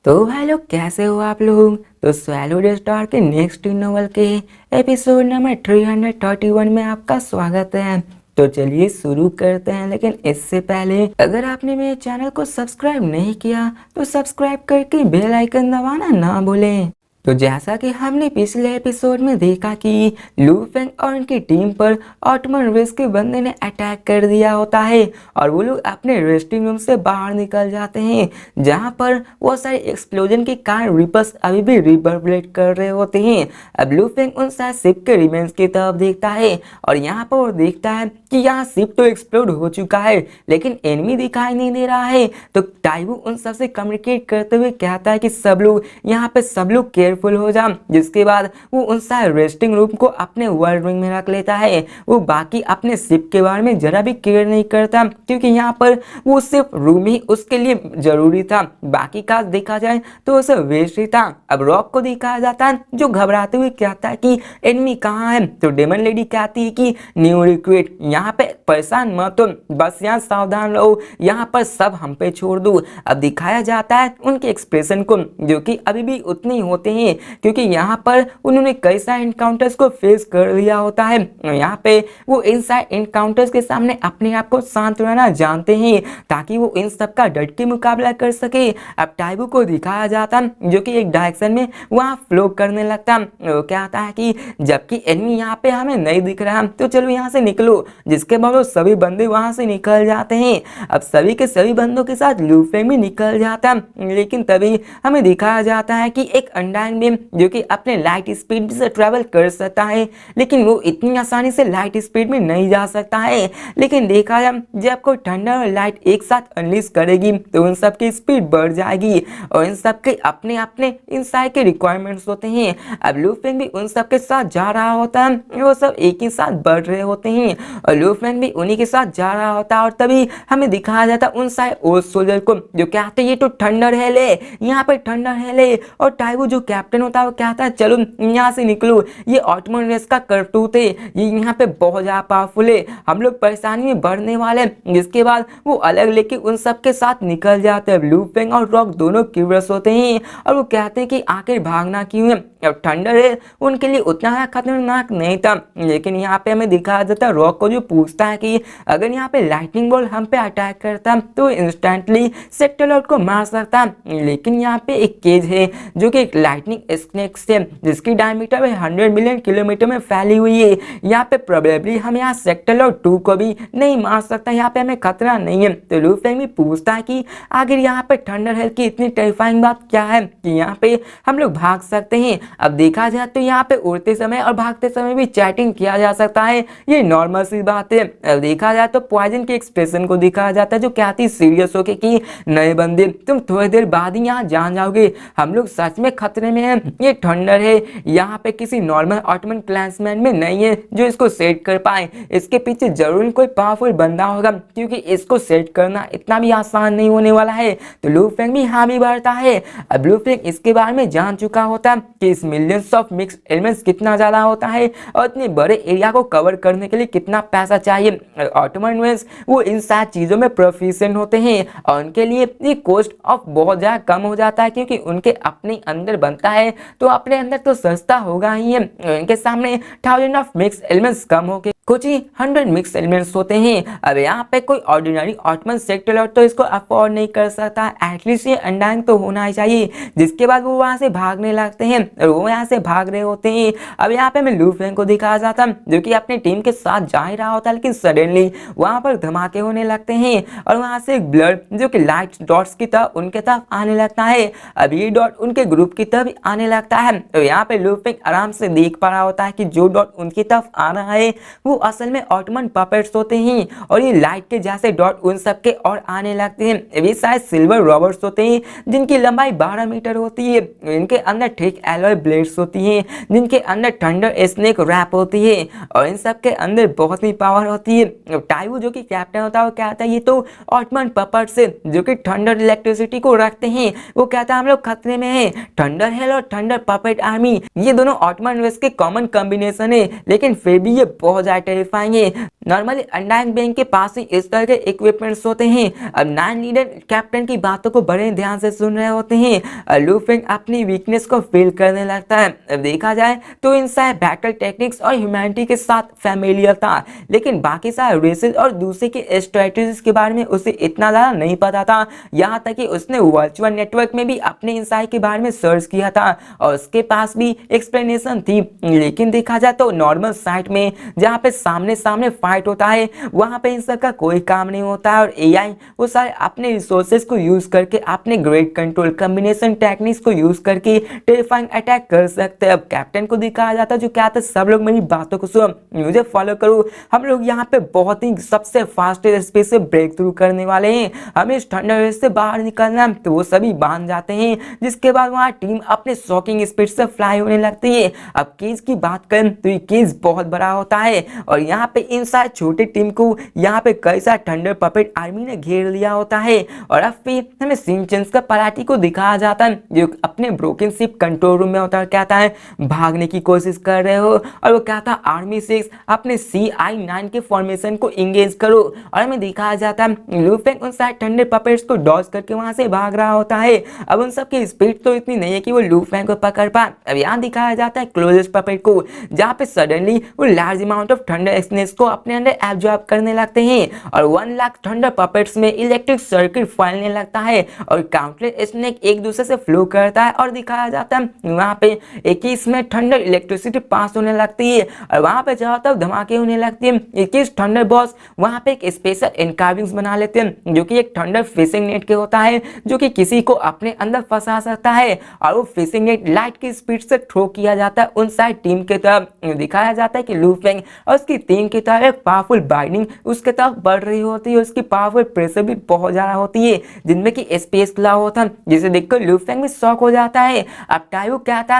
तो हेलो, कैसे हो आप लोग। तो स्वैलो द स्टार के नेक्स्ट नॉवल के एपिसोड नंबर 331 में आपका स्वागत है। तो चलिए शुरू करते हैं, लेकिन इससे पहले अगर आपने मेरे चैनल को सब्सक्राइब नहीं किया तो सब्सक्राइब करके बेल आइकन दबाना ना भूलें। तो जैसा कि हमने पिछले एपिसोड में देखा कि लू फेंग और उनकी टीम पर ऑटमन रेस के बंदे ने अटैक कर दिया होता है और वो लोग अपने रेस्टिंग रूम से बाहर निकल जाते हैं, जहां पर वो सारे एक्सप्लोजन के कारण रिपर्स अभी भी रिवर्बरेट कर रहे होते हैं। अब लू फेंग उन सारे शिप के रिमेन्स की तरफ देखता है और यहाँ पर वो देखता है कि यहाँ शिप तो एक्सप्लोड हो चुका है लेकिन एनिमी दिखाई नहीं दे रहा है। तो टाइबू उन सबसे कम्युनिकेट करते हुए कहता है कि सब लोग यहाँ पे सब लोग केयरफुल हो जा। जिसके बाद वो उन सारे रेस्टिंग रूम को अपने वर्ल्ड विंग में रख लेता है। वो बाकी अपने शिप के बारे में जरा भी केयर नहीं करता, क्योंकि यहाँ पर वो सिर्फ रूम ही उसके लिए जरूरी था, बाकी का देखा जाए तो उसे वेस्ट ही था। अब रॉक को दिखाया जाता है जो घबराते हुए कहता है कि एनिमी कहाँ है। तो डेमन लेडी कहती है कि न्यू रिक्रूट, यहाँ पे परेशान मत हो, बस यहाँ सावधान रहो, यहाँ पर सब हम पे छोड़ दो। अब दिखाया जाता है उनके एक्सप्रेशन को, जो कि अभी भी उतने ही होते हैं, क्योंकि यहाँ पर उन्होंने कई सारे इनकाउंटर्स को फेस कर लिया होता है। यहाँ पे वो इन सारे इनकाउंटर्स के सामने अपने आप को शांत रहना जानते हैं, ताकि वो इन सब का डट के मुकाबला कर सके। अब टाइबू को दिखाया जाता जो कि एक डायरेक्शन में वहाँ फ्लो करने लगता। वो कहता है कि जबकि एनिमी यहाँ पे हमें नहीं दिख रहा, तो चलो यहाँ से निकलो। जिसके बाद सभी बंदे वहां से निकल जाते हैं। अब सभी के सभी बंदों के साथ लू फेंग भी निकल जाता, लेकिन तभी हमें दिखाया जाता है कि एक अनडाइन बीम जो कि अपने लाइट स्पीड से ट्रेवल कर सकता है, लेकिन वो इतनी आसानी से लाइट स्पीड में नहीं जा सकता है। लेकिन देखा जाए जब कोई थंडर और लाइट एक साथ अनलीज करेगी तो उन सब की स्पीड बढ़ जाएगी और इन सब के अपने अपने इनसाइड के रिक्वायरमेंट्स होते हैं। अब लू फेंग भी उन सब के साथ जा रहा होता है, वो सब एक ही साथ बढ़ रहे होते हैं और लू फेंग भी उन्हीं के साथ जा रहा होता है। और तभी हमें दिखाया जाता उन सारे ओल्ड सोल्जर को जो कहते हैं ये तो थंडर है ले, यहाँ पे थंडर है ले। और टाइबू जो कैप्टन होता है वो कहता है चलो यहाँ से निकलो, ये ऑटमन रेस का करतूत है, ये यहाँ पे बहुत ज्यादा पावरफुल है, हम लोग परेशानी में बढ़ने वाले हैं। जिसके बाद वो अलग लेके उन सब के साथ निकल जाते हैं। लू फेंग और रॉक दोनों क्यूरियस होते हैं और वो कहते हैं कि आखिर भागना क्यों है। अब थंडर है उनके लिए उतना खतरनाक नहीं था, लेकिन यहाँ पे हमें दिखाया जाता है रॉक को जो पूछता है कि अगर यहाँ पे लाइटनिंग बॉल हम पे अटैक करता तो इंस्टेंटली सेक्टर लॉर्ड को मार सकता, लेकिन यहाँ पे एक केज है जो कि एक लाइटनिंग स्नेक से जिसकी डायमीटर में 100 मिलियन किलोमीटर में फैली हुई है। यहाँ पे प्रोबेबली हम यहाँ सेक्टर लॉर्ड 2 को भी नहीं मार सकता, यहाँ पे हमें खतरा नहीं है। तो लू फेंग भी पूछता है कि आखिर यहाँ पे थंडर हेल की इतनी टेरिफाइंग बात क्या है कि यहाँ पे हम लोग भाग सकते हैं। अब देखा जाए तो यहाँ पे उड़ते समय और भागते समय भी चैटिंग किया जा सकता है, ये नॉर्मल सी बात है। अब देखा जाए तो पॉइजन के एक्सप्रेशन को दिखाया जाता है जो कहती सीरियस होके कि नए बंदे तुम थोड़ी देर बाद ही यहाँ जान जाओगे, हम लोग सच में खतरे में हैं, ये थंडर है यहाँ पे किसी नॉर्मल ऑटमन क्लैंसमैन में नहीं है जो इसको सेट कर पाए, इसके पीछे जरूर कोई पावरफुल बंदा होगा, क्योंकि इसको सेट करना इतना भी आसान नहीं होने वाला है। तो लू फेंग भी हाँ भी बढ़ता है। अब लू फेंग इसके बारे में जान चुका होता है कि इस मिलियंस ऑफ मिक्स एलिमेंट्स कितना ज्यादा होता है और इतने बड़े एरिया को कवर करने के लिए कितना पैसा चाहिए। ऑटोमन रेस वो इन सारी चीजों में प्रोफिशिएंट होते हैं और उनके लिए ये कॉस्ट ऑफ बहुत ज्यादा कम हो जाता है, क्योंकि उनके अपने अंदर बनता है तो अपने अंदर तो सस्ता होगा ही है। उनके सामने 1000 ऑफ मिक्स एलिमेंट्स कम होके कुछ ही 100 मिक्स एलिमेंट्स होते हैं। अब यहाँ पे कोई ऑर्डिनरी ऑटमन सेक्टर लॉर्ड तो इसको अफोर्ड नहीं कर सकता, एटलीस्ट ये अनडाइन तो होना ही चाहिए। जिसके बाद वो वहां से भागने लगते हैं और वो यहाँ से भाग रहे होते हैं। अब यहाँ पे मैं लू फेंग को दिखाया जाता जो कि अपनी टीम के साथ जा ही रहा होता, लेकिन सडनली वहां पर धमाके होने लगते हैं और वहां से एक ब्लड जो कि लाइट डॉट्स की तरह उनके तरफ आने लगता है। अब ये डॉट उनके ग्रुप की तरफ आने लगता है। तो यहाँ पे लू फेंग आराम से देख पा रहा होता है कि जो डॉट उनकी तरफ आ रहा है वो असल में ऑटमन पपेट्स होते हैं और ये लाइट के जैसे डॉट उन सब के और आने लगते हैं। ये शायद सिल्वर रॉबर्ट्स होते हैं जिनकी लंबाई 12 मीटर होती है। इनके अंदर ठीक एलॉय ब्लेड्स होती हैं जिनके अंदर थंडर स्नेक रैप होती है और इन सब के अंदर बहुत ही पावर होती है। टाइबू जो कि कैप्टन होता है वो कहता है ये तो ऑटमन पपेट्स है जो कि थंडर इलेक्ट्रिसिटी को रखते हैं। वो कहता है हम लोग खतरे में हैं, थंडर हेल और थंडर पपेट आर्मी ये दोनों ऑटमन रेस के कॉमन कॉम्बिनेशन है, लेकिन फिर भी ये बहुत ज्यादा टेरिफाइंग है। नॉर्मली अनडाइंग बैंक के पास ही इस तरह के इक्विपमेंट्स होते हैं। अब नाइन लीडर कैप्टन की बातों को बड़े ध्यान से सुन रहे होते हैं। लू फेंग अपनी वीकनेस को फील करने लगता है। अब देखा जाए तो इनसाइड बैटल टेक्निक्स और ह्यूमैनिटी के साथ फैमिलियर था, लेकिन बाकी सारे रेसेस और दूसरे के स्ट्रेटजीज के बारे में उसे इतना ज़्यादा नहीं पता था। यहाँ तक कि उसने वर्चुअल नेटवर्क में भी अपने इनसाइड के बारे में सर्च किया था और उसके पास भी एक्सप्लेनेशन थी। लेकिन देखा जाए तो नॉर्मल साइट में जहाँ पे सामने सामने फाइट होता है वहाँ पे इन सब का कोई काम नहीं होता है और एआई वो सारे अपने रिसोर्सेज को यूज करके अपने ग्रेड कंट्रोल कॉम्बिनेशन टेक्निक्स को यूज करके टेरिफाइंग अटैक कर सकते हैं। अब कैप्टन को दिखाया जाता है जो क्या था, सब लोग मेरी बातों को सुनो, मुझे फॉलो करो, हम लोग यहाँ पे बहुत ही सबसे फास्टेस्ट स्पेस से ब्रेक थ्रू करने वाले हैं, हमें इस थंडर रेस से बाहर निकलना है। तो वो सभी बांध जाते हैं, जिसके बाद वहाँ टीम अपने शॉकिंग स्पीड से फ्लाई होने लगती है। अब केज की बात करें तो ये केज बहुत बड़ा होता है और यहाँ पे इन सारे छोटे टीम को यहाँ पे कई सारे थंडर पपेट आर्मी ने घेर लिया होता है। और अब फिर हमें सिंचन्स का पराठी को दिखाया जाता है जो अपने ब्रोकन शिप कंट्रोल रूम में होता है, कहता है भागने की कोशिश कर रहे हो, और वो कहता है आर्मी 6 अपने CI9 के फॉर्मेशन को इंगेज करो। और हमें दिखाया जाता है लू फेंग उन सारे थंडर पपेट्स को डॉज करके वहां से भाग रहा होता है। अब उन सब की स्पीड तो इतनी नहीं है कि वो लू फेंग को पकड़ पाए। अब यहाँ दिखाया जाता है क्लोजेस्ट पपेट को, जहाँ पे सडनली वो large amount of thunder Exness को अपने अंदर एब्जॉर्ब करने लगते हैं और 1 लाख थंडर पपेट्स में इलेक्ट्रिक सर्किट फैलने लगता है और काउंटलेस स्नेक एक दूसरे से फ्लो करता है। और दिखाया जाता है वहाँ पे 21 में थंडर इलेक्ट्रिसिटी पास होने लगती है और वहाँ पे चारों तरफ धमाके होने लगती है। 21 थंडर बॉस वहाँ पे एक स्पेशल एनकार्विंग्स बना लेते हैं जो कि एक थंडर फिशिंग नेट के होता है जो कि किसी को अपने अंदर फंसा सकता है और वो फिशिंग नेट लाइट की स्पीड से थ्रो किया जाता है उन साइड टीम के तरफ। दिखाया जाता है कि लू फेंग और उसकी टीम की तरफ एक पावरफुल बाइंडिंग उसके तरफ बढ़ रही होती है, उसकी पावरफुल प्रेशर भी बहुत ज्यादा होती है जिनमें कि स्पेस ला होता है, जिसे देखकर लू फेंग भी शॉक हो जाता है। अब टाइवू कहता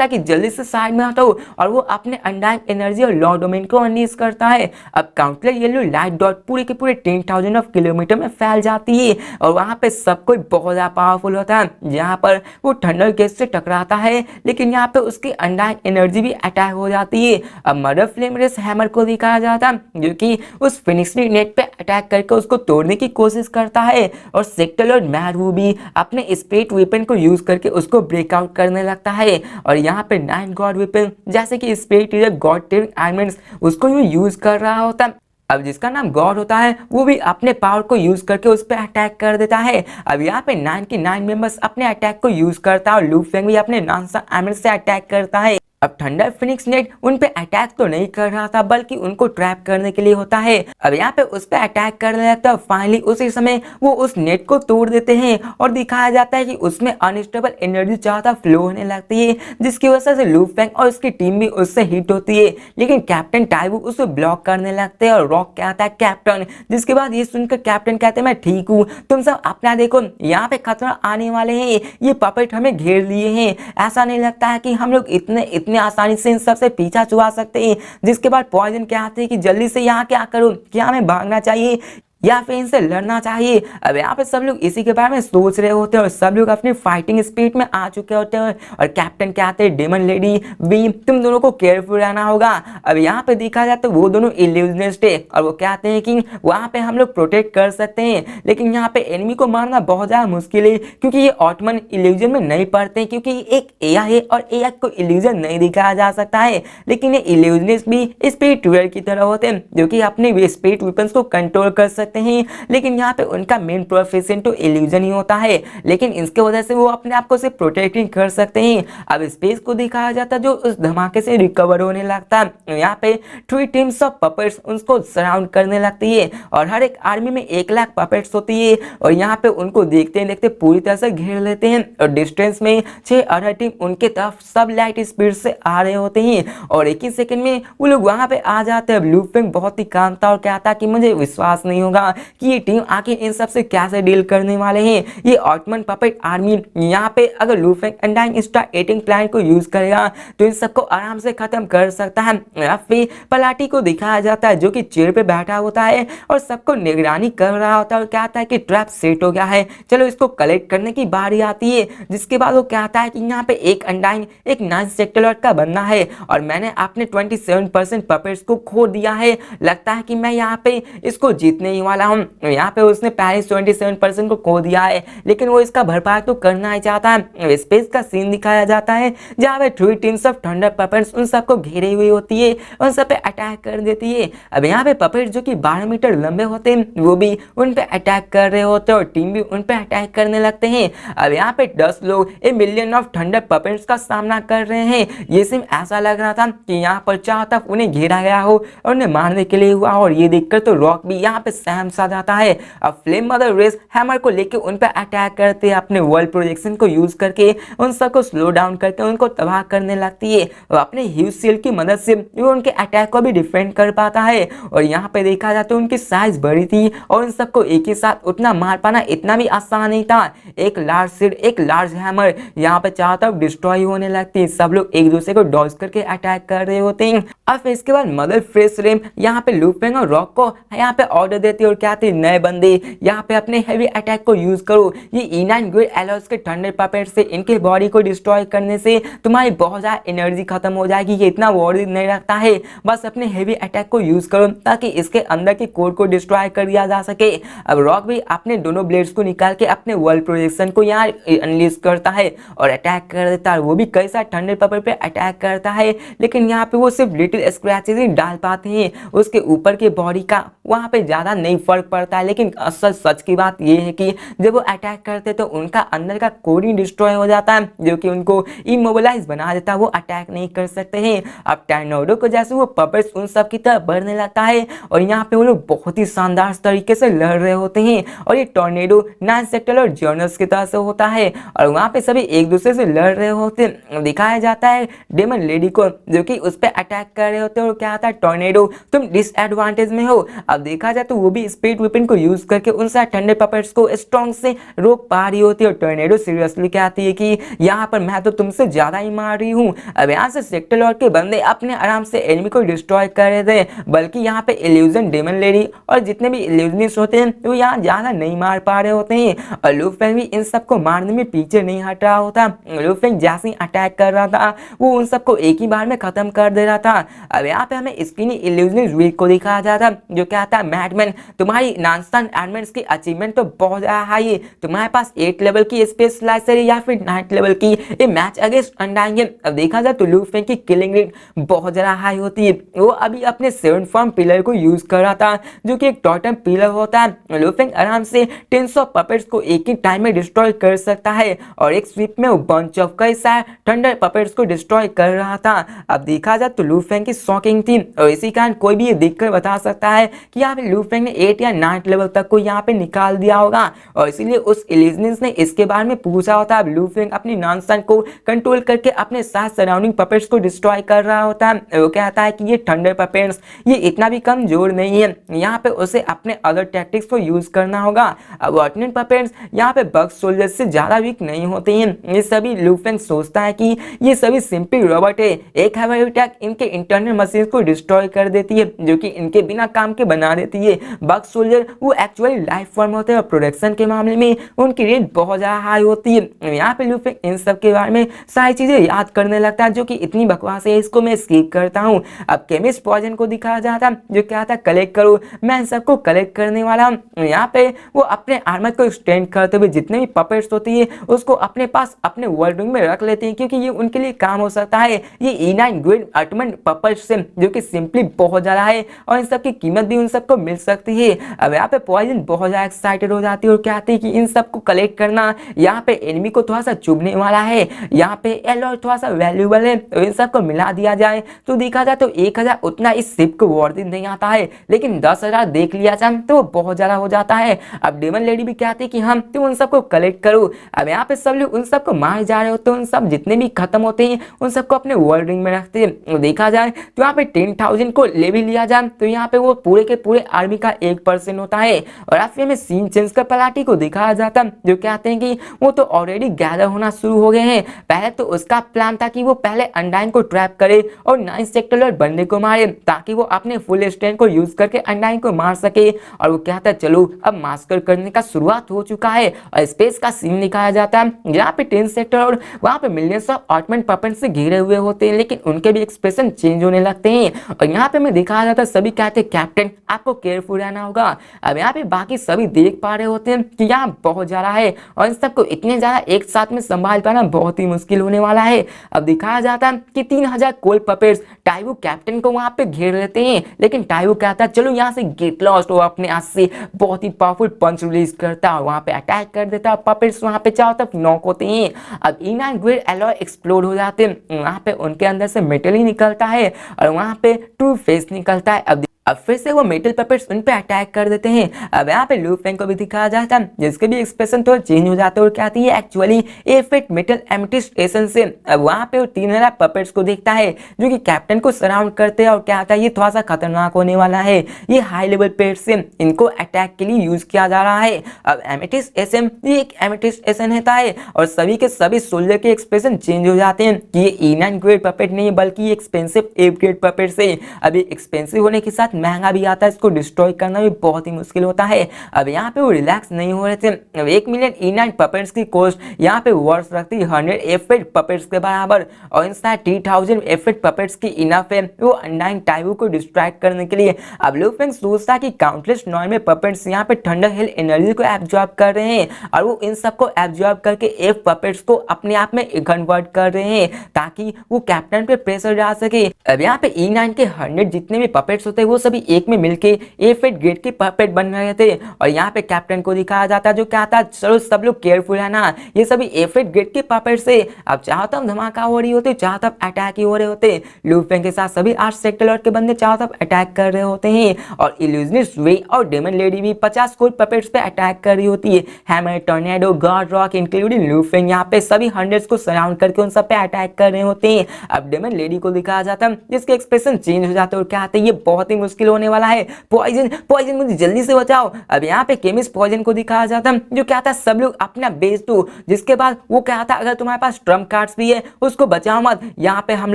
है कि जल्दी से साइड में हटो और वो अपने अनडाइंग एनर्जी और लॉ डोमेन को अनलीज करता है। अब काउंटलेस येलो लाइट डॉट पूरे के पूरे 10,000 ऑफ किलोमीटर में फैल जाती है और वहां पे सब कोई बहुत ज्यादा पावरफुल होता है। जहां पर वो थंडर गैस से टकराता है लेकिन यहाँ पे उसकी अनडाइंग एनर्जी भी अटैक हो जाती है। अब मदर फ्लेम रेस हैमर को दिखाया जाता है जो कि उस फिनिक्स नेट पे अटैक करके उसको तोड़ने की कोशिश करता है और सेक्टर और मैरू भी अपने स्पेट वेपन को यूज करके उसको ब्रेकआउट करने लगता है। और यहाँ पे 9 गॉड वेपन जैसे कि स्पेट गॉड टेविंग आर्मेंट्स उसको यूज कर रहा होता है। अब जिसका नाम गॉड होता है वो भी अपने पावर को यूज करके उस पर अटैक कर देता है। अब यहाँ पे 9 के 9 मेंबर्स अपने अटैक को यूज करता है और लू फेंग भी अपने नॉन आर्मर से अटैक करता है। अब थंडर फिनिक्स नेट उन पे अटैक तो नहीं कर रहा था बल्कि उनको ट्रैप करने के लिए होता है। अब यहाँ पे उस पे अटैक करने लगता है, फाइनली उसी समय वो उस नेट को तोड़ देते हैं और दिखाया जाता है कि उसमें अनस्टेबल एनर्जी चाहता फ्लो होने लगती है जिसकी वजह से लू फेंग और उसकी टीम भी उससे हिट होती है। लेकिन कैप्टन टाइवू उसे ब्लॉक करने लगते हैं और रॉक कहता है कैप्टन, जिसके बाद ये सुनकर कैप्टन कहते हैं मैं ठीक हूँ, तुम सब अपना देखो, यहाँ पे खतरा आने वाले हैं, ये पपेट हमें घेर लिए हैं, ऐसा नहीं लगता है कि हम लोग इतने आसानी से इन सब से पीछा छुड़ा सकते हैं। जिसके बाद पॉइजन कहते हैं कि जल्दी से यहाँ क्या करूं, क्या हमें भागना चाहिए या फिर इनसे लड़ना चाहिए। अब यहाँ पे सब लोग इसी के बारे में सोच रहे होते हैं और सब लोग अपनी फाइटिंग स्पीड में आ चुके होते हैं और कैप्टन कहते हैं डेमन लेडी वी तुम दोनों को केयरफुल रहना होगा। अब यहाँ पे देखा जाए तो वो दोनों इल्यूजनिस्ट है और वो कहते हैं कि वहाँ पे हम लोग प्रोटेक्ट कर सकते हैं लेकिन यहाँ पे एनिमी को मारना बहुत ज़्यादा मुश्किल है क्योंकि ये ऑटमन इल्यूजन में नहीं पड़ते क्योंकि एक एआई है और एआई को इल्यूजन नहीं दिखाया जा सकता है। लेकिन ये इल्यूजनिस्ट भी स्पिरिचुअल की तरह होते हैं जो कि अपने स्पिरिट वेपन्स को कंट्रोल कर सकते हैं। लेकिन यहाँ पे उनका मेन प्रोफेशन तो इल्यूजन ही होता है लेकिन इसके वजह से वो अपने आप को सिर्फ प्रोटेक्टिंग कर सकते हैं। अब स्पेस को दिखाया जाता है जो उस धमाके से रिकवर होने लगता है। यहाँ पे 3 टीम्स ऑफ पपेट्स उसको सराउंड करने लगती है और हर एक आर्मी में 1 लाख पपेट्स होती है और यहाँ पे उनको देखते देखते पूरी तरह से घेर लेते हैं और डिस्टेंस में 6 अदर टीम उनके तरफ सब लाइट स्पीड से आ रहे होते हैं और एक ही सेकंड में वो लोग वहां पे आ जाते हैं। लू फेंग बहुत ही काम था और कहता कि मुझे विश्वास नहीं होगा होगा कि ये टीम आखिर इन सब से कैसे डील करने वाले हैं। ये ऑटमन पपेट आर्मी यहाँ पे अगर लू फेंग अनडाइंग स्टार 18 प्लान को यूज करेगा तो इन सबको आराम से खत्म कर सकता है। या फिर पलाटी को दिखाया जाता है जो कि चेयर पे बैठा होता है और सबको निगरानी कर रहा होता है और कहता है कि ट्रैप सेट हो गया है, चलो इसको कलेक्ट करने की बारी आती है। जिसके बाद वो कहता है कि यहाँ पे एक अनडाइंग एक 9 सेक्टर लॉट का बनना है और मैंने अपने 27% पपेट्स को खो दिया है, लगता है कि मैं यहाँ पे इसको जीतने ही वाला हूँ। यहाँ पे उसने पहले 27% को खो दिया है लेकिन वो इसका भरपाई तो करना ही चाहता है। स्पेस का सीन दिखाया जाता है जहाँ पे 3 टीम्स ऑफ थंडर पपेट्स उन सबको घेरे हुई होती है, उन सब पे अटैक कर देती है। अब यहाँ पे पपेट्स जो कि 12 मीटर लंबे होते हैं वो भी उन पे अटैक कर रहे होते हैं और टीम भी उन पे अटैक करने लगते हैं। अब यहाँ पे 10 लोग a million of thunder puppets का सामना कर रहे हैं। ये सिर्फ ऐसा लग रहा था कि यहाँ पर चारों तरफ उन्हें घेरा गया हो और उन्हें मारने के लिए हुआ और ये देखकर तो रॉक भी यहाँ पे सहम सा जाता है। अब फ्लेम मदर रेस हैमर को लेकर उन पे अटैक करते हैं, अपने वर्ल्ड प्रोजेक्शन को यूज करके उन सबको स्लो डाउन करके उनको तबाह करने लगती है। और अपने ह्यूज शील्ड की मदद से वो उनके अटैक को भी डिफेंड कर पाता है। और यहाँ पे देखा जाए तो उनकी साइज बड़ी थी और उन सबको एक ही साथ उतना मार पाना इतना भी आसान नहीं था। एक लार्ज शील्ड एक लार्ज हैमर यहाँ पे चारों तरफ डिस्ट्रॉय होने लगती है, सब लोग एक दूसरे को डॉज करके अटैक कर रहे होते हैं। अब इसके बाद मदर फ्रेश रेम यहाँ पे लू फेंग और रॉक को यहाँ पे ऑर्डर देती है और कहती है नए बंदे यहाँ पे अपने हेवी अटैक को यूज करो। ये E9 ग्रेड एलॉयस के थंडर पपेट से इनके बॉडी को डिस्ट्रॉय करने से तुम्हारी बहुत ज्यादा एनर्जी खत्म हो जाएगी, ये इतना वर्दी नहीं रखता है, बस अपने हेवी अटैक को यूज करो ताकि इसके अंदर के कोर को डिस्ट्रॉय कर दिया जा सके। अब रॉक भी अपने दोनों ब्लेड्स को निकाल के अपने वर्ल्ड प्रोजेक्शन को यहाँ अनलीज करता है और अटैक कर देता है। वो भी कई सारे थंडर पपेट पे अटैक करता है लेकिन यहाँ पे वो सिर्फ लिटिल स्क्रैचेस ही डाल पाते हैं, उसके ऊपर के बॉडी का वहाँ पे ज्यादा नहीं फर्क पड़ता है। लेकिन असल सच की बात ये है कि जब वो अटैक करते तो उनका अंदर का कोर ही डिस्ट्रॉय हो जाता है जो कि उनको इमोबिलाइज बना देता है, वो अटैक नहीं कर सकते हैं। अब टर्नेडो को जैसे वो पपेट्स उन सब की तरफ बढ़ने लगता है और यहाँ पे वो लोग बहुत ही शानदार तरीके से लड़ रहे होते हैं और ये टॉर्नेडो 9 सेक्टर और जर्नल्स की तरह से होता है और वहाँ पे सभी एक दूसरे से लड़ रहे होते हैं। दिखाया जाता है डेमन लेडी को जो कि उस पर अटैक कर रहे होते हैं और क्या आता है टॉर्नेडो तुम डिसएडवांटेज में हो। अब देखा जाए तो वो भी स्पीड वेपन को यूज करके उन सारे ठंडे पपेट्स को स्ट्रॉन्ग से रोक पा रही होती है और टॉर्नेडो सीरियसली कहती है कि यहाँ पर मैं तो तुमसे ज्यादा ही मार रही हूँ। अब यहाँ से सेक्टर लॉर्ड के बंदे अपने आराम से एनिमी को डिस्ट्रॉय कर रहे थे, बल्कि यहाँ पे इल्यूजन डेमन लेडी और जितने भी इल्यूजनिस्ट होते हैं वो यहाँ ज्यादा नहीं मार पा रहे होते हैं और लू फेंग भी इन सबको मारने में पीछे नहीं हट रहा होता। लू फेंग जैसे ही अटैक कर रहा था वो उन सबको एक ही बार में खत्म कर दे रहा था। अब यहाँ पे हमें स्किनी इल्यूजनिस्ट वीक को दिखाया जाता जो कहता है मैडमैन तुम्हारी नॉनस्टॉप एडमेंट्स की अचीवमेंट तो बहुत ज्यादा हाई है, तुम्हारे पास 8 लेवल की स्पेशलाइजर है या फिर 9 लेवल की ये मैच अगेंस्ट अनडाइंग। अब देखा जाए तो लू फेंग की किलिंग रेट बहुत ज्यादा हाई होती है। वो अभी अपने 7 फॉर्म पिलर को यूज कर रहा था जो कि एक टोटम पिलर होता है। लू फेंग आराम से 10 पपेट्स को एक ही टाइम में डिस्ट्रॉय कर सकता है और एक स्वीप में वो बंच ऑफ कई सारे थंडर पपेट्स को डिस्ट्रॉय कर रहा था। अब देखा जाए तो लू फेंग की शॉकिंग थी और इसी कारण कोई भी ये देखकर बता सकता है कि यहाँ पे लू फेंग ने 8 या 9 लेवल तक को यहाँ पे निकाल दिया होगा और इसीलिए उस इल्यूजनिस्ट ने इसके बारे में पूछा होता है। लू फेंग अपनी नॉनस्टॉप को कंट्रोल करके अपने साथ सराउंडिंग पपेट्स को डिस्ट्रॉय कर रहा होता है। वो कहता है कि ये थंडर पपेट्स ये इतना भी कमजोर नहीं है, यहाँ पे उसे अपने अदर टैक्टिक्स को यूज करना होगा। अब ऑर्डिनेट पपेट्स यहाँ पे बग सोल्जर्स से ज्यादा वीक नहीं होते हैं। ये सभी लू फेंग सोचता है कि ये सभी सिंपल रोबोट है, एक हैवी अटैक इनके इंटरनल मशीन को डिस्ट्रॉय कर देती है जो कि इनके बिना काम के बना देती है। बग सोल्जर वो एक्चुअली लाइफ फॉर्म होते हैं और प्रोडक्शन के मामले में उनकी रेट बहुत ज्यादा हाई होती है। यहाँ पे लू फेंग इन सब के बारे में सारी चीजें याद करने लगता है जो कि इतनी बकवास है, इसको मैं स्किप करता हूँ। अब केमिस्ट पॉइजन को दिखाया जाता जो क्या था कलेक्ट करो, मैं इन सबको कलेक्ट करने वाला हूँ। यहाँ पे वो अपने आर्मर को एक्सटेंड करते हुए जितने भी पपेट्स होती है उसको अपने पास अपने वर्ल्ड में रख लेते हैं क्योंकि ये उनके लिए काम हो सकता है। ये E9 ग्रेड अल्टीमेट पपेट्स से जो कि सिंपली बहुत ज्यादा है और इन सब की कीमत भी उन सबको मिल सकती है। अब यहाँ पे पॉइजन बहुत ज्यादा एक्साइटेड हो जाती है और कहती है कि इन सबको कलेक्ट करना यहाँ पे एनिमी को थोड़ा सा चुभने वाला है, यहाँ पे एलॉय थोड़ा सा वैल्यूबल है, तो इन सबको मिला दिया जाए तो देखा जाए तो 1000 उतना इस शिप को वर्दी नहीं आता है, लेकिन 10,000 देख लिया जाए तो वो बहुत ज्यादा हो जाता है। अब डेमन लेडी भी कहती है कि हम तुम उन सबको कलेक्ट करो। अब यहाँ पे सब लोग उन सबको मारे जा रहे होते हैं, उन सब जितने भी खत्म होते हैं उन सबको अपने वर्ल्ड रिंग में रखते हैं। देखा जाए तो यहाँ पे 10,000 को ले भी लिया जाए तो यहाँ पे वो पूरे के पूरे आर्मी का 1% होता है। और अब फिर हमें सीन चेंज कर पलाटी को दिखाया जाता है, जो कहते हैं कि वो तो ऑलरेडी गैदर होना शुरू हो गए हैं। पहले तो उसका प्लान था कि वो पहले अनडाइन को ट्रैप करे और 9 सेक्टर और बंदे को मारे, ताकि वो अपने फुल स्ट्रेंथ को यूज करके अनडाइन को मार सके। और वो कहता है चलो अब मास्कर करने का शुरुआत हो चुका है। और स्पेस का सीन दिखाया जाता है, जहाँ पे 10 सेक्टर और वहाँ पे मिलियंस ऑफ ऑटोमन पपेट से घिरे हुए होते हैं, लेकिन उनके भी एक्सप्रेशन चेंज होने लगते हैं। और यहाँ पे हमें दिखाया जाता है सभी कहते हैं कैप्टन आपको केयरफुल रहना होगा। अब यहाँ पे बाकी सभी देख पा रहे होते हैं कि यहाँ बहुत ज्यादा है और इन सबको इतने ज्यादा एक साथ में संभाल पाना बहुत ही मुश्किल होने वाला है। अब दिखाया जाता है कि 3000 कोल्ड पपेट्स टाइवू कैप्टन को वहां पे घेर लेते हैं, लेकिन टाइवू कहता है चलो यहाँ से गेट लॉस्ट। वो अपने हाथ से बहुत ही पावरफुल पंच रिलीज करता है, वहां पे अटैक कर देता है। पपेट्स वहां पे चारों तरफ नॉक होते हैं। अब इना ग्रेड एलॉय एक्सप्लोड हो जाते हैं, वहां पे उनके अंदर से मेटल ही निकलता है और वहां पे ट्रू फेस निकलता है। अब फिर से वो मेटल पपेट्स उन पे अटैक कर देते हैं। अब यहाँ पे लू फेंग को भी दिखाया जाता है, जिसके भी एक्सप्रेशन थोड़ा चेंज हो जाते हैं और कहती है एक्चुअली ए फिट मेटल एमेथिस्ट एसेंस से। अब वहाँ पे वो 3000 पपेट्स को देखता है जो कि कैप्टन को सराउंड करते हैं और कहता है ये थोड़ा सा खतरनाक होने वाला है, ये हाई लेवल पेट्स से इनको अटैक के लिए यूज किया जा रहा है। अब एमेथिस्ट एसेंस ये एक एमेथिस्ट एसेंस होता है और सभी के सभी सोल्जर के एक्सप्रेशन चेंज हो जाते हैं कि ये E9 ग्रेड पपेट नहीं बल्कि एक्सपेंसिव ए ग्रेड पपेट से। अभी एक्सपेंसिव होने के साथ महंगा भी आता है, इसको डिस्ट्रॉय करना भी बहुत ही मुश्किल होता है। अब यहाँ पे वो रिलैक्स नहीं हो रहे थे। अब 1 मिलियन E9 पपेट्स की कॉस्ट यहाँ पे वर्थ रखती है 100 एफेट पपेट्स के बराबर और इन 3000 एफेट पपेट्स की इनफ है वो अनडाइन टाइवू को डिस्ट्रैक्ट करने के लिए। अब लू फेंग सोचता कि काउंटलेस नॉर्मल पपेट्स यहाँ पे थंडर हिल एनर्जी को एब्जॉर्ब कर रहे हैं और वो इन सबको एब्जॉर्ब करके एफ पपेट्स को अपने आप में कन्वर्ट कर रहे हैं ताकि वो कैप्टन पे प्रेशर डाल सके। अब यहाँ पे E9 के 100 जितने भी पपेट्स होते हैं वो सभी एक में मिलके एफेट ग्रेड के पपेट बन रहे थे और यहाँ पे कैप्टन को दिखाया जाता जो कहता है चलो सब लोग केयरफुल है ना, ये सभी एफेट ग्रेड के पपेट से। अब चाहो तब धमाका हो रही होती, चाहो तब अटैक ही हो रहे होते। लू फेंग के साथ सभी 8 सेक्टर के बंदे चाहो तब अटैक कर रहे होते हैं और इल्यूजनिस्ट वे और डेमन लेडी भी 50 कोल्ड पपेट्स पे अटैक कर रही होती है। Hammer, tornado, God rock including लू फेंग यहाँ पे सभी हंड्रेड्स को सराउंड करके उन सब पे अटैक कर रहे होते हैं। अब डेमन लेडी को दिखाया जाता है जिसके एक्सप्रेशन चेंज हो जाते और कहते हैं ये बहुत ही मुश्किल होने वाला है, पॉइजन पॉइजन मुझे जल्दी से बचाओ। अब यहाँ पे केमिस्ट पॉइजन को दिखाया जाता है जो कहता है सब लोग अपना बेस दो, जिसके बाद वो कहता है अगर तुम्हारे पास ट्रम्प कार्ड्स भी है उसको बचाओ मत, यहाँ पे हम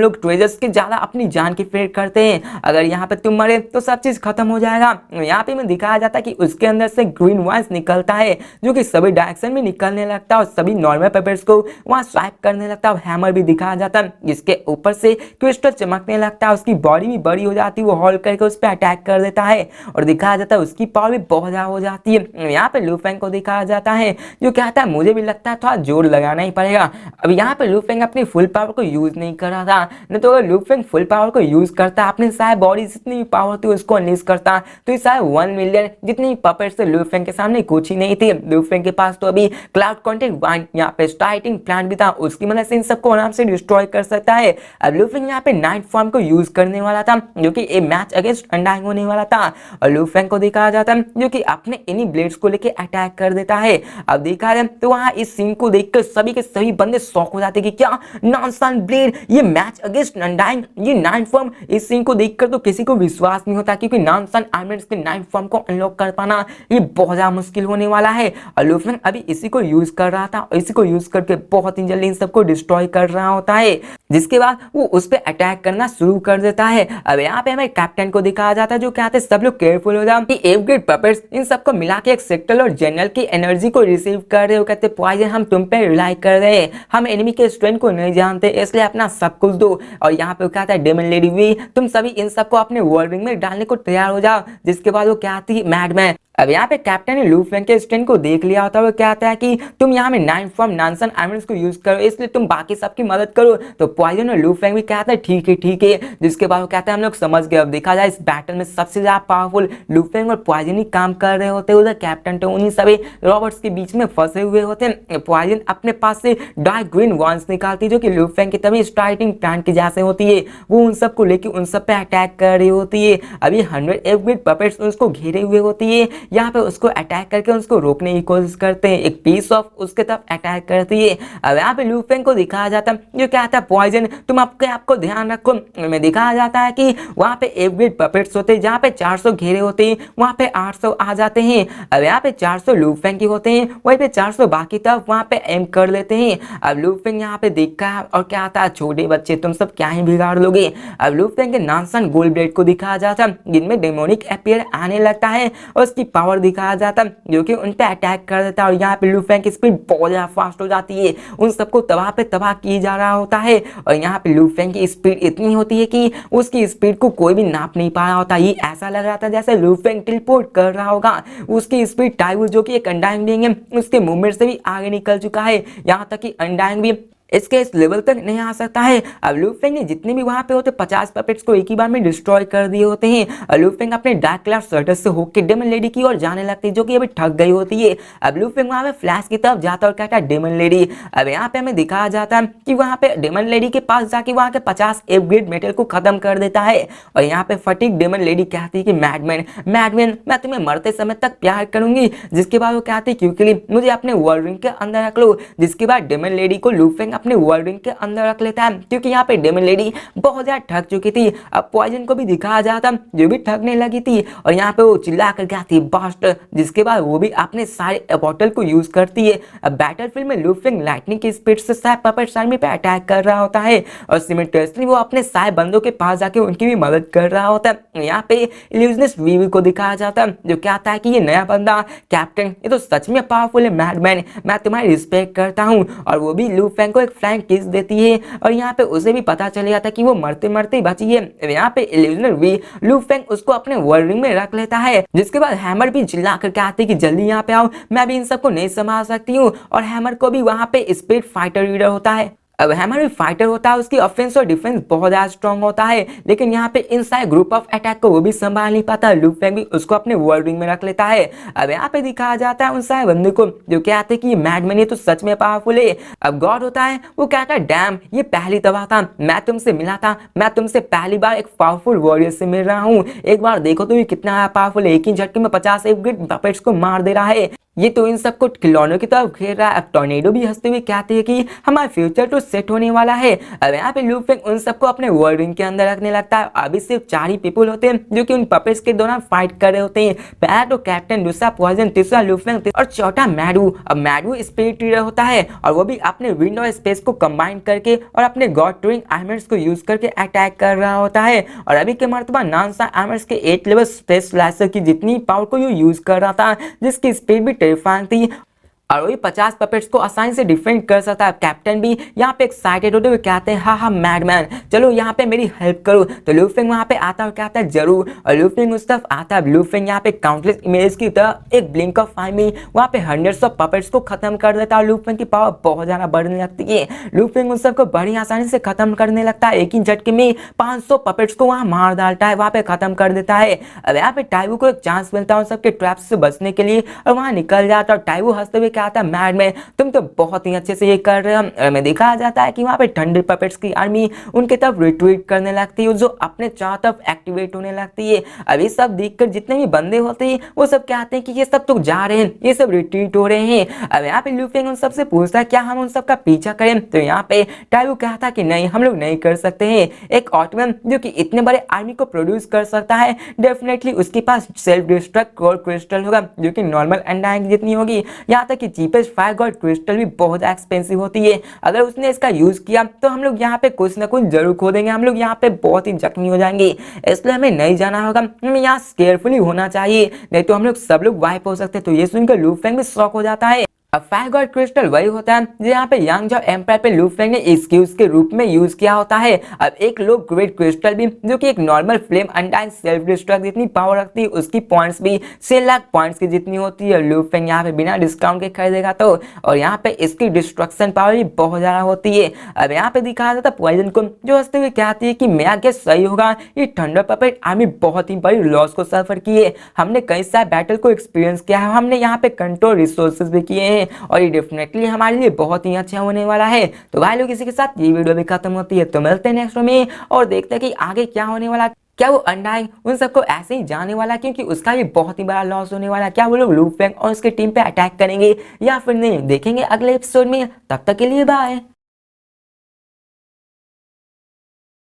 लोग ट्रेजर्स के ज्यादा अपनी जान की फेयर करते हैं, अगर यहाँ पे तुम मरे तो सब चीज खत्म हो जाएगा। यहाँ पे मैं दिखाया जाता है कि उसके अंदर से ग्रीन वाइन्स निकलता है जो कि सभी डायरेक्शन में निकलने लगता है और सभी नॉर्मल पेपर्स को वहाँ स्वाइप करने लगता है। हैमर भी दिखाया जाता है जिसके ऊपर से क्रिस्टल चमकने लगता है, उसकी बॉडी भी बड़ी हो जाती है, वो हॉल करके उस पर अटैक कर देता है और दिखाया जाता है उसकी पावर भी बहुत ज्यादा हो जाती है। यहाँ पे लू फेंग को दिखाया जाता है जो कहता है मुझे भी लगता है थोड़ा जोर लगाना ही पड़ेगा। अब यहाँ पे लू फेंग अपनी फुल पावर को यूज नहीं कर रहा था, नहीं तो अगर लू फेंग फुल पावर को यूज करता अपने सारे बॉडी जितनी भी पावर थी उसको अनलीज करता तो इस सारे 1 मिलियन जितनी पपेट्स थे लू फेंग के सामने कुछ ही नहीं थी। लू फेंग के पास तो अभी क्लाउड कॉन्टेक्ट वाइन यहाँ पे स्टार्टिंग प्लान भी था, उसकी मदद से इन सबको आराम से डिस्ट्रॉय कर सकता है। अब लू फेंग यहाँ पे नाइट फॉर्म को यूज करने वाला था जो कि ये मैच अगेंस्ट अनडाइन होने वाला था और लू फेंग को दिखाया जाता है जो कि अपने इन्हीं ब्लेड्स को लेके अटैक कर देता है। अब देखा जाए तो वहां इस सीन को देखकर सभी के सभी बंदे शॉक हो जाते कि क्या नॉनसन ब्लेड, ये मैच अगेंस्ट अनडाइन, ये नाइट फॉर्म। इस सीन को देखकर तो किसी को विश्वास नहीं होता क्योंकि नॉनसन आर्मर्स के नाइट फॉर्म को अनलॉक कर पाना ये बहुत ज्यादा मुश्किल होने वाला है और लू फेंग अभी इसी को यूज कर रहा था और इसी को यूज करके बहुत ही जल्दी इन सबको डिस्ट्रॉय कर रहा होता है, जिसके बाद वो उस पर अटैक करना शुरू कर देता है। अब यहाँ पे हमें कैप्टन को दिखाया जाता है जो कहते हैं सब लोग केयरफुल हो जाओ कि एफ ग्रेड पपेट्स इन सबको मिला के एक सेक्टर और जनरल की एनर्जी को रिसीव कर रहे हो, कहते पॉइजन हम तुम पे रिलाई कर रहे हैं, हम एनिमी के स्ट्रेंथ को नहीं जानते इसलिए अपना सब कुछ दो। और यहाँ पे कहता है डेमन लेडी भी तुम सभी इन सबको अपने वर्ल्ड में डालने को तैयार हो जाओ, जिसके बाद वो कहती है मैडमैन। अब यहाँ पे कैप्टन ने लू फेंग के स्ट्रेंथ को देख लिया होता है, वो कहता है कि तुम यहाँ में नाइन फॉर्म नॉनसन आर्मर्स को यूज करो इसलिए तुम बाकी सबकी मदद करो। तो पॉइजन और लू फेंग भी कहता है ठीक है, जिसके बाद वो कहता है हम लोग समझ गए। अब देखा जाए इस बैटल में सबसे ज्यादा पावरफुल लू फेंग और पॉइजन ही काम कर रहे होते हैं, उधर कैप्टन तो उन्हीं सभी रॉबर्ट्स के बीच में फंसे हुए होते हैं। पॉइजन अपने पास से डार्क ग्रीन वॉन्स निकालती जो कि लू फेंग की तभी स्टार्टिंग प्लान की जैसे होती है, वो उन सबको लेके उन सब पे अटैक कर रही होती है। अभी 100 एफ ग्रेड पपेट्स उसको घेरे हुए होती है, यहाँ पे उसको अटैक करके उसको रोकने की कोशिश करते हैं। एक पीस ऑफ उसके तरफ अटैक करती है। अब यहाँ पे लू फेंग को दिखाया जाता है जो कहता है पॉइजन तुम आपको ध्यान रखो। में दिखाया जाता है कि वहाँ पे एवरेज पपेट्स होते हैं, जहाँ पे 400 घेरे होते हैं वहाँ पे 800 आ जाते हैं। अब यहाँ पे 400 लू फेंग के होते हैं, वहीं पे 400 बाकी तरफ वहाँ पे एम कर लेते हैं। अब लू फेंग यहाँ पे देखता है और क्या आता है, छोटे बच्चे तुम सब क्या ही बिगाड़ लोगे। अब लू फेंग के नानसन गोल्ड ब्लेड को दिखाया जाता है जिनमें डेमोनिक अपीयर आने लगता है और उसकी पावर दिखाया जाता है जो कि उन पे अटैक कर देता है। और यहाँ पे लू फेंग की स्पीड बहुत ज्यादा फास्ट हो जाती है, उन सबको तबाह पे तबाह किया जा रहा होता है। और यहाँ पे लू फेंग की स्पीड इतनी होती है कि उसकी स्पीड को कोई भी नाप नहीं पा रहा होता। ये ऐसा लग रहा था जैसे लू फेंग टेलीपोर्ट कर रहा होगा। उसकी स्पीड टाइवू जो कि एक अनडाइंग बीइंग है उसके मूवमेंट से भी आगे निकल चुका है, यहाँ तक कि अनडाइंग भी इसके इस लेवल तक नहीं आ सकता है। अब लू फेंग ने जितने भी वहां पे होते 50 पपेट्स को एक ही बार में डिस्ट्रॉय कर दिए होते हैं। और लू फेंग अपने डार्क क्लाउड सर्टर से होकर डेमन लेडी की ओर जाने लगती है जो कि अभी थक गई होती है। अब लू फेंग वहां पे फ्लैश की तरफ जाता और कहता है डेमन लेडी। अब यहाँ पे हमें दिखाया जाता है कि वहां पे डेमन लेडी के पास जाके वहां के 50 अपग्रेड मेटल को खत्म कर देता है। और यहाँ पे फटीक डेमन लेडी कहती है कि मैडमैन मैं तुम्हें मरते समय तक प्यार करूंगी। जिसके बाद वो कहती है क्योंकि मुझे अपने वर्ल्ड रिंग के अंदर रख लो। जिसके बाद डेमन लेडी को लू फेंग अपने वर्ल्ड रिंग के अंदर रख लेता है क्योंकि यहाँ पे डेमन लेडी बहुत ज्यादा थक चुकी थी। अब पॉइजन को भी दिखाया जाता जो भी थकने लगी थी और यहाँ पे वो चिल्ला कर क्या थी बास्ट। जिसके बाद वो भी अपने सारे बॉटल को यूज करती है। अब बैटलफील्ड में लू फेंग लाइटनिंग की स्पीड से सारे पपेट्स आर्मी पे अटैक कर रहा होता है और सिमिलटेनियसली वो अपने सारे बंदों के पास जाके उनकी भी मदद कर रहा होता है। यहाँ पे इल्यूजनिस्ट वीवी को दिखाया जाता है जो कहता है कि ये नया बंदा कैप्टन ये तो सच में पावरफुल है मैडमैन, मैं तुम्हारी रिस्पेक्ट करता हूँ। और वो भी लू फेंग को एक फ्लैंक किस देती है और यहाँ पे उसे भी पता चल जाता है कि वो मरते मरते बची है। यहाँ पे इल्यूजनर वी लू फेंग उसको अपने वर्ल्ड रिंग में रख लेता है। जिसके बाद हैमर भी चिल्ला कर कहती है कि जल्दी यहाँ पे आओ, मैं भी इन सबको नहीं संभाल सकती हूँ। और हैमर को भी वहाँ पे स्पीड फाइटर रीडर होता है। अब हैमर भी फाइटर होता है, उसकी ऑफेंस और डिफेंस बहुत ज्यादा स्ट्रॉन्ग होता है, लेकिन यहाँ पे इन सारे ग्रुप ऑफ अटैक को वो भी संभाल नहीं पाता। लू फेंग भी उसको अपने वर्ल्ड रिंग में रख लेता है। अब यहाँ पे दिखाया जाता है उन सारे बंदे को जो कहते हैं कि ये मैडमैन ये तो सच में पावरफुल है। अब गॉड होता है वो कहता है डैम ये पहली दफा था मैं तुमसे मिला था, मैं तुमसे पहली बार एक पावरफुल वॉरियर से मिल रहा हूँ। एक बार देखो तो ये कितना पावरफुल है, एक ही झटके में 50 अपग्रेड पपेट्स को मार दे रहा है। ये तो इन सबको खिलौनों की तरफ घेर रहा है। अब टॉर्नेडो भी हंसते हुए कहते हैं कि हमारा फ्यूचर तो सेट होने वाला है। अब यहाँ पे लू फेंग उन सबको अपने वर्ल्ड रिंग के अंदर रखने लगता है। अभी सिर्फ 4 ही पीपल होते हैं जो कि उन पपेट्स के दौरान फाइट कर रहे होते हैं। पहला तो कैप्टन, दूसरा पॉइजन, तीसरा लू फेंग और चौथा मैडू। अब मैडू स्पिरिट रीडर होता है और वो भी अपने विंड और स्पेस को कंबाइन करके और अपने गॉड टूरिंग आर्मर्स को यूज करके अटैक कर रहा होता है। और अभी के मर्तबा नानसा आर्मर्स के 8 लेवल स्पेस स्लैशर की जितनी पावर को यूज कर रहा था जिसकी स्पीड भी टेरिफाइंग थी और वही 50 पपेट्स को आसानी से डिफेंड कर सकता है। कैप्टन भी यहाँ पे एक्साइटेड होते हुए कहते हैं हाँ मैडमैन चलो यहाँ पे मेरी हेल्प करो। तो लू फेंग वहाँ पे आता है और कहता है जरूर। और लू फेंग उस तरफ आता है। लू फेंग यहाँ पे काउंटलेस इमेज की तरह एक ब्लिंक ऑफ आई में वहाँ पे हंड्रेड्स ऑफ पपेट्स को खत्म कर देता है। लू फेंग की पावर बहुत ज्यादा बढ़ने लगती है। लू फेंग उन सबको बड़ी आसानी से खत्म करने लगता है। एक ही झटके में 500 पपेट्स को वहाँ मार डालता है, वहाँ पे खत्म कर देता है। अब यहाँ पे टाइवू को एक चांस मिलता है उन सबके ट्रैप्स से बचने के लिए और वहाँ निकल जाता है। टाइवू हंसते हुए कहता है मैडमैन तुम तो बहुत ही अच्छे से ये कर रहे हो। में दिखाया जाता है कि वहाँ पे ठंडे पपेट्स की आर्मी उनके तरफ रिट्रीट करने लगती है जो अपने चारों तरफ एक्टिवेट होने लगती है। अब ये सब देखकर जितने भी बंदे होते हैं वो सब कहते हैं कि ये सब तो जा रहे हैं, ये सब रिट्रीट हो रहे हैं। अब यहाँ पे लू फेंग उन सबसे पूछता है क्या हम उन सबका पीछा करें। तो यहाँ पे टाइवू कहता है कि नहीं हम लोग नहीं कर सकते हैं। एक ऑटोमैन जो कि इतने बड़े आर्मी को प्रोड्यूस कर सकता है डेफिनेटली उसके पास सेल्फ डिस्ट्रक्ट कोर क्रिस्टल होगा जो कि नॉर्मल एंडाइंग जितनी होगी। यहाँ तक कि चीपेस्ट फायर गॉड क्रिस्टल भी बहुत एक्सपेंसिव होती है। अगर उसने इसका यूज किया तो हम लोग यहाँ पे कुछ ना कुछ जरूर खो देंगे, हम लोग यहाँ पे बहुत ही जख्मी हो जाएंगे। इसलिए हमें नहीं जाना होगा, हमें यहाँ केयरफुली होना चाहिए, नहीं तो हम लोग सब लोग वाइप हो सकते हैं। तो ये सुनकर लू फेंग भी शॉक हो जाता है। अब फायर गॉड क्रिस्टल वही होता है जो यहाँ पे यांग जाओ एम्पायर पे लू फेंग ने एक्सक्यूज के रूप में यूज किया होता है। अब एक लो ग्रेड क्रिस्टल भी जो कि एक नॉर्मल फ्लेम अनडाइन सेल्फ डिस्ट्रक्ट जितनी पावर रखती है उसकी पॉइंट्स भी 6 लाख पॉइंट्स की जितनी होती है। लू फेंग यहाँ पे बिना डिस्काउंट के खरीदेगा तो और यहाँ पे इसकी डिस्ट्रक्शन पावर भी बहुत ज्यादा होती है। अब यहाँ पे दिखाया जाता है पॉइजन को जो हंसते हुए कहती है कि मेरा गेस सही होगा, ये थंडर पपेट आर्मी बहुत ही बड़ी लॉस को सफर की है। हमने कई सारे बैटल को एक्सपीरियंस किया है, हमने यहाँ पे कंट्रोल रिसोर्सेज भी किए हैं और ये डेफिनेटली हमारे लिए बहुत ही अच्छा होने वाला है। तो भाई लोग इसी के साथ ये वीडियो भी खत्म होती है। तो मिलते हैं नेक्स्ट में और देखते हैं कि आगे क्या होने वाला। क्या वो अनडाइंग उन सबको ऐसे ही जाने वाला, क्योंकि उसका भी बहुत ही बड़ा लॉस होने वाला। क्या वो लोग लू फेंग और उसके टीम पे अटैक करेंगे या फिर नहीं, देखेंगे अगले एपिसोड में। तब तक के लिए बाय।